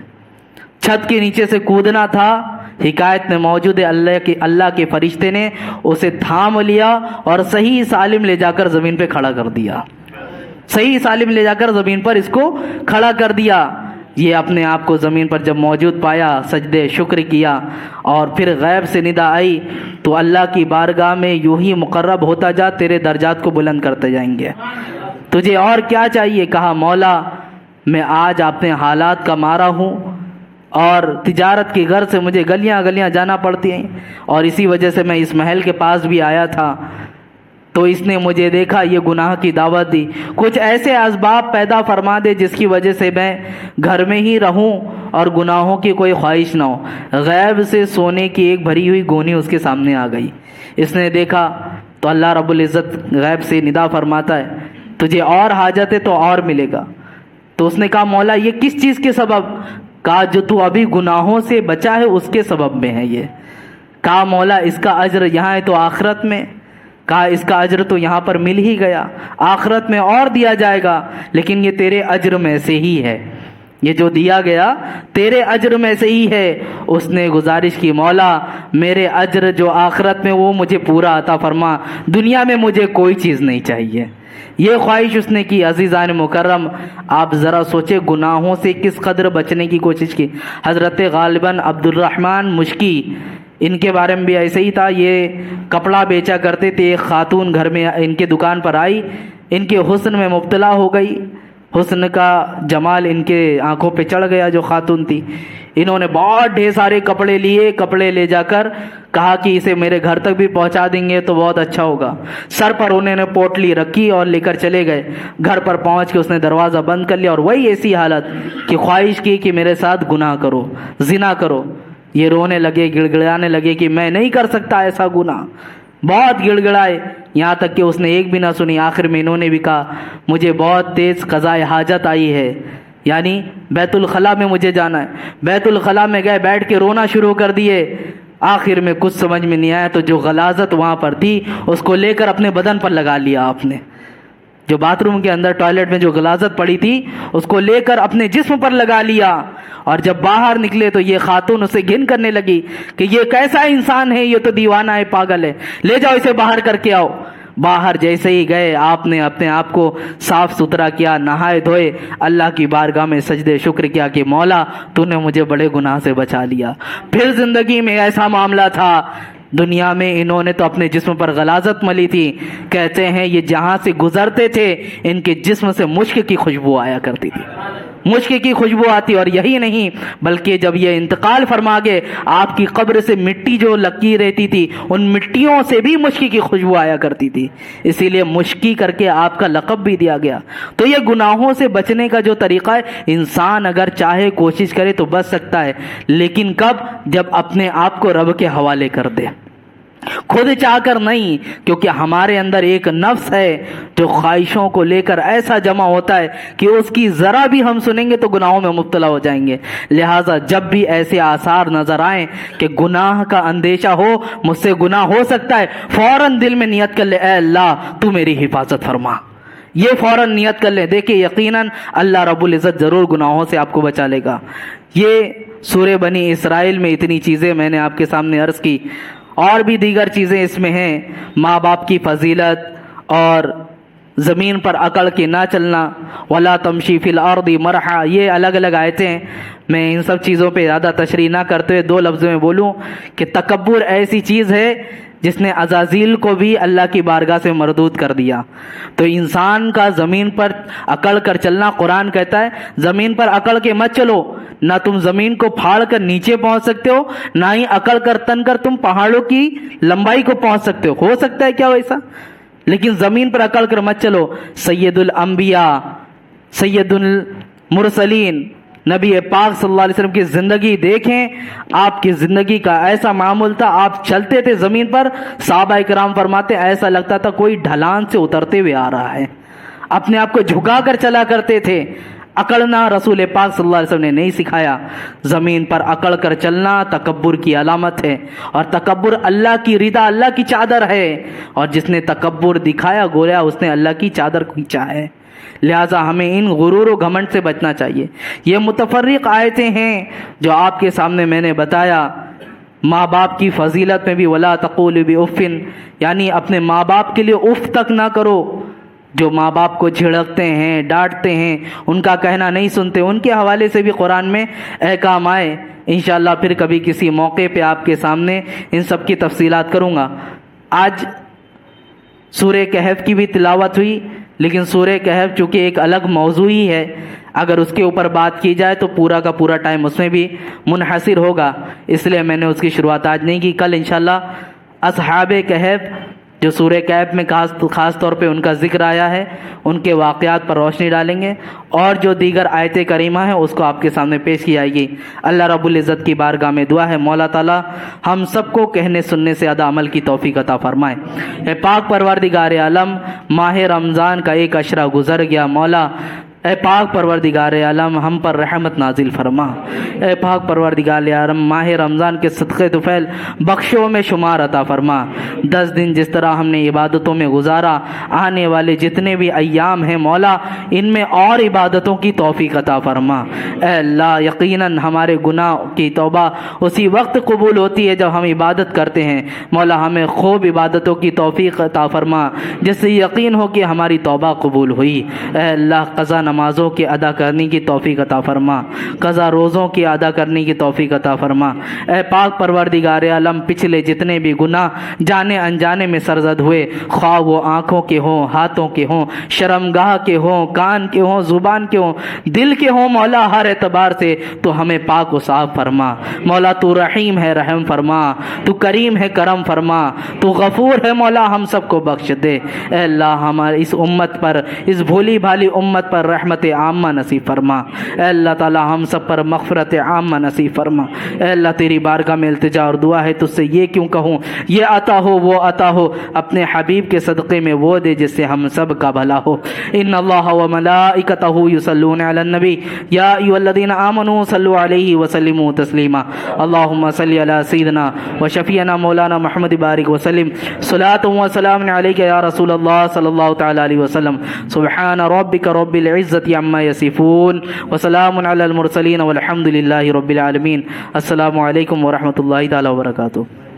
چھت کے نیچے سے کودنا تھا، حکایت میں موجود ہے اللہ کے فرشتے نے اسے تھام لیا اور صحیح سالم لے جا کر زمین پہ کھڑا کر دیا، صحیح سالم لے جا کر زمین پر اس کو کھڑا کر دیا۔ یہ اپنے آپ کو زمین پر جب موجود پایا سجدے شکر کیا، اور پھر غیب سے ندا آئی تو اللہ کی بارگاہ میں یوں ہی مقرب ہوتا جا، تیرے درجات کو بلند کرتے جائیں گے، تجھے اور کیا چاہیے؟ کہا مولا میں آج اپنے حالات کا مارا ہوں اور تجارت کی غرض سے مجھے گلیاں گلیاں جانا پڑتی ہیں، اور اسی وجہ سے میں اس محل کے پاس بھی آیا تھا تو اس نے مجھے دیکھا، یہ گناہ کی دعوت دی، کچھ ایسے اسباب پیدا فرما دے جس کی وجہ سے میں گھر میں ہی رہوں اور گناہوں کی کوئی خواہش نہ ہو۔ غیب سے سونے کی ایک بھری ہوئی گونی اس کے سامنے آ گئی، اس نے دیکھا تو اللہ رب العزت غیب سے ندا فرماتا ہے تجھے اور حاجت ہے تو اور ملے گا۔ تو اس نے کہا مولا یہ کس چیز کے سبب؟ کہا جو تو ابھی گناہوں سے بچا ہے اس کے سبب میں ہے یہ۔ کہا مولا اس کا اجر یہاں ہے تو آخرت میں؟ کہا اس کا اجر تو یہاں پر مل ہی گیا، آخرت میں اور دیا جائے گا، لیکن یہ تیرے اجر میں سے ہی ہے، یہ جو دیا گیا تیرے اجر میں سے ہی ہے۔ اس نے گزارش کی مولا میرے اجر جو آخرت میں وہ مجھے پورا عطا فرما، دنیا میں مجھے کوئی چیز نہیں چاہیے، یہ خواہش اس نے کی۔ عزیزان مکرم آپ ذرا سوچے گناہوں سے کس قدر بچنے کی کوشش کی۔ حضرت غالباً عبد الرحمن مشکی، ان کے بارے میں بھی ایسے ہی تھا، یہ کپڑا بیچا کرتے تھے، ایک خاتون گھر میں ان کے دکان پر آئی، ان کے حسن میں مبتلا ہو گئی، حسن کا جمال ان کے آنکھوں پہ چڑھ گیا جو خاتون تھی۔ انہوں نے بہت ڈھیر سارے کپڑے لیے، کپڑے لے جا کر کہا کہ اسے میرے گھر تک بھی پہنچا دیں گے تو بہت اچھا ہوگا۔ سر پر انہوں نے پوٹلی رکھی اور لے کر چلے گئے۔ گھر پر پہنچ کے اس نے دروازہ بند کر لیا اور وہی ایسی حالت کہ خواہش کی کہ میرے ساتھ گناہ کرو، زنا کرو۔ یہ رونے لگے، گڑ گڑانے لگے کہ میں نہیں کر سکتا ایسا گناہ، بہت گڑ گڑائے، یہاں تک کہ اس نے ایک بھی نہ سنی۔ آخر میں انہوں نے بھی کہا مجھے بہت تیز قضائے حاجت آئی ہے، یعنی بیت الخلاء میں مجھے جانا ہے۔ بیت الخلاء میں گئے، بیٹھ کے رونا شروع کر دیے۔ آخر میں کچھ سمجھ میں نہیں آیا تو جو غلاظت وہاں پر تھی اس کو لے کر اپنے بدن پر لگا لیا آپ نے، جو باتھ روم کے اندر ٹوائلٹ میں جو غلاظت پڑی تھی اس کو لے کر اپنے جسم پر لگا لیا۔ اور جب باہر نکلے تو یہ خاتون اسے گھن کرنے لگی کہ یہ کیسا انسان ہے، یہ تو دیوانہ ہے، پاگل ہے، لے جاؤ اسے باہر کر کے آؤ۔ باہر جیسے ہی گئے آپ نے اپنے آپ کو صاف ستھرا کیا، نہائے دھوئے، اللہ کی بارگاہ میں سجدے شکر کیا کہ مولا تو نے مجھے بڑے گناہ سے بچا لیا۔ پھر زندگی میں ایسا معاملہ تھا، دنیا میں انہوں نے تو اپنے جسم پر غلاظت ملی تھی، کہتے ہیں یہ جہاں سے گزرتے تھے ان کے جسم سے مشک کی خوشبو آیا کرتی تھی، مشک کی خوشبو آتی۔ اور یہی نہیں بلکہ جب یہ انتقال فرما گئے آپ کی قبر سے مٹی جو لگی رہتی تھی ان مٹیوں سے بھی مشکی کی خوشبو آیا کرتی تھی، اسی لیے مشکی کر کے آپ کا لقب بھی دیا گیا۔ تو یہ گناہوں سے بچنے کا جو طریقہ ہے، انسان اگر چاہے کوشش کرے تو بچ سکتا ہے، لیکن کب؟ جب اپنے آپ کو رب کے حوالے کر دے، خود چاہ کر نہیں، کیونکہ ہمارے اندر ایک نفس ہے جو خواہشوں کو لے کر ایسا جمع ہوتا ہے کہ اس کی ذرا بھی ہم سنیں گے تو گناہوں میں مبتلا ہو جائیں گے۔ لہٰذا جب بھی ایسے آثار نظر آئیں کہ گناہ کا اندیشہ ہو، مجھ سے گناہ ہو سکتا ہے، فوراً دل میں نیت کر لے اے اللہ تو میری حفاظت فرما، یہ فوراً نیت کر لیں، دیکھیں یقیناً اللہ رب العزت ضرور گناہوں سے آپ کو بچا لے گا۔ یہ سورہ بنی اسرائیل میں اتنی چیزیں میں نے آپ کے سامنے عرض کی، اور بھی دیگر چیزیں اس میں ہیں، ماں باپ کی فضیلت اور زمین پر اکڑ کے نہ چلنا، ولا تمشی فی الارض مرحا، یہ الگ الگ آیتیں ہیں۔ میں ان سب چیزوں پہ زیادہ تشریح نہ کرتے ہوئے دو لفظوں میں بولوں کہ تکبر ایسی چیز ہے جس نے عزازیل کو بھی اللہ کی بارگاہ سے مردود کر دیا۔ تو انسان کا زمین پر اکڑ کر چلنا، قرآن کہتا ہے زمین پر اکڑ کے مت چلو، نہ تم زمین کو پھاڑ کر نیچے پہنچ سکتے ہو، نہ ہی اکڑ کر تن کر تم پہاڑوں کی لمبائی کو پہنچ سکتے ہو سکتا ہے کیا ویسا؟ لیکن زمین پر اکڑ کر مت چلو۔ سید الانبیاء، سید المرسلین، نبی پاک صلی اللہ علیہ وسلم کی زندگی دیکھیں، آپ کی زندگی کا ایسا معمول تھا، آپ چلتے تھے زمین پر، صحابہ کرام فرماتے ایسا لگتا تھا کوئی ڈھلان سے اترتے ہوئے آ رہا ہے، اپنے آپ کو جھکا کر چلا کرتے تھے۔ اکڑنا رسول پاک صلی اللہ علیہ وسلم نے نہیں سکھایا۔ زمین پر اکڑ کر چلنا تکبر کی علامت ہے، اور تکبر اللہ کی رضا، اللہ کی چادر ہے، اور جس نے تکبر دکھایا گویا اس نے اللہ کی چادر کھینچا ہے۔ لہٰذا ہمیں ان غرور و گھمنڈ سے بچنا چاہیے۔ یہ متفرق آیتیں ہیں جو آپ کے سامنے میں نے بتایا۔ ماں باپ کی فضیلت میں بھی ولا تقول باف، یعنی اپنے ماں باپ کے لیے اف تک نہ کرو۔ جو ماں باپ کو جھڑکتے ہیں، ڈانٹتے ہیں، ان کا کہنا نہیں سنتے، ان کے حوالے سے بھی قرآن میں احکام آئے۔ انشاءاللہ پھر کبھی کسی موقع پہ آپ کے سامنے ان سب کی تفصیلات کروں گا۔ آج سورہ کہف کی بھی تلاوت ہوئی، لیکن سورہ کہف چونکہ ایک الگ موضوع ہی ہے، اگر اس کے اوپر بات کی جائے تو پورا کا پورا ٹائم اس میں بھی منحصر ہوگا، اس لیے میں نے اس کی شروعات آج نہیں کی۔ کل انشاءاللہ اصحاب کہف جو سورہ کہف میں خاص طور پہ ان کا ذکر آیا ہے، ان کے واقعات پر روشنی ڈالیں گے، اور جو دیگر آیت کریمہ ہیں اس کو آپ کے سامنے پیش کی جائے گی۔ اللہ رب العزت کی بارگاہ میں دعا ہے مولا تعالی ہم سب کو کہنے سننے سے زیادہ عمل کی توفیق عطا فرمائے۔ اے پاک پروردگار عالم، ماہ رمضان کا ایک عشرہ گزر گیا، مولا اے پاک پروردگار عالم ہم پر رحمت نازل فرما۔ اے پاک پروردگار عالم ماہ رمضان کے صدقے طفیل بخشوں میں شمار عطا فرما۔ 10 دن جس طرح ہم نے عبادتوں میں گزارا، آنے والے جتنے بھی ایام ہیں مولا ان میں اور عبادتوں کی توفیق عطا فرما۔ اے اللہ یقیناً ہمارے گناہ کی توبہ اسی وقت قبول ہوتی ہے جب ہم عبادت کرتے ہیں، مولا ہمیں خوب عبادتوں کی توفیق عطا فرما جس سے یقین ہو کہ ہماری توبہ قبول ہوئی۔ اے اللہ قضا نمازوں کی ادا کرنے کی توفیق عطا فرما، قضا روزوں کی ادا کرنے کی توفیق عطا فرما۔ اے پاک پروردگار عالم پچھلے جتنے بھی گناہ جانے انجانے میں سرزد ہوئے، خواہ وہ آنکھوں کے ہوں، ہاتھوں کے ہوں، شرمگاہ کے ہوں، کان کے ہوں، زبان کے ہوں، دل کے ہوں، مولا ہر اعتبار سے تو ہمیں پاک و صاف فرما۔ مولا تو رحیم ہے، رحم فرما، تو کریم ہے، کرم فرما، تو غفور ہے، مولا ہم سب کو بخش دے۔ اے اللہ ہماری اس امت پر، اس بھولی بھالی امت پر رحمت عامہ نصیب فرما۔ اے اللہ تعالی ہم سب پر مغفرت عامہ نصیب فرما۔ اے اللہ تیری بارگاہ میں التجا اور دعا ہے تجھ سے یہ کیوں کہوں، یہ عطا ہو وہ عطا ہو، اپنے حبیب کے صدقے میں وہ دے جس سے ہم سب کا بھلا ہو۔ ان اللہ و ملائکتہ یصلون علی النبی یا ایھا الذین آمنوا صلوا علیہ وسلموا تسلیما۔ اللهم صل علی سیدنا و شفیعنا مولانا محمد بارک وسلم، صلاۃ و سلام علیک یا رسول اللہ صلی اللہ تعالی علیہ وسلم۔ سبحان ربک رب العزة عما يصفون وسلام على المرسلين والحمد لله رب العالمين۔ السلام علیکم ورحمۃ اللہ تعالی وبرکاتہ۔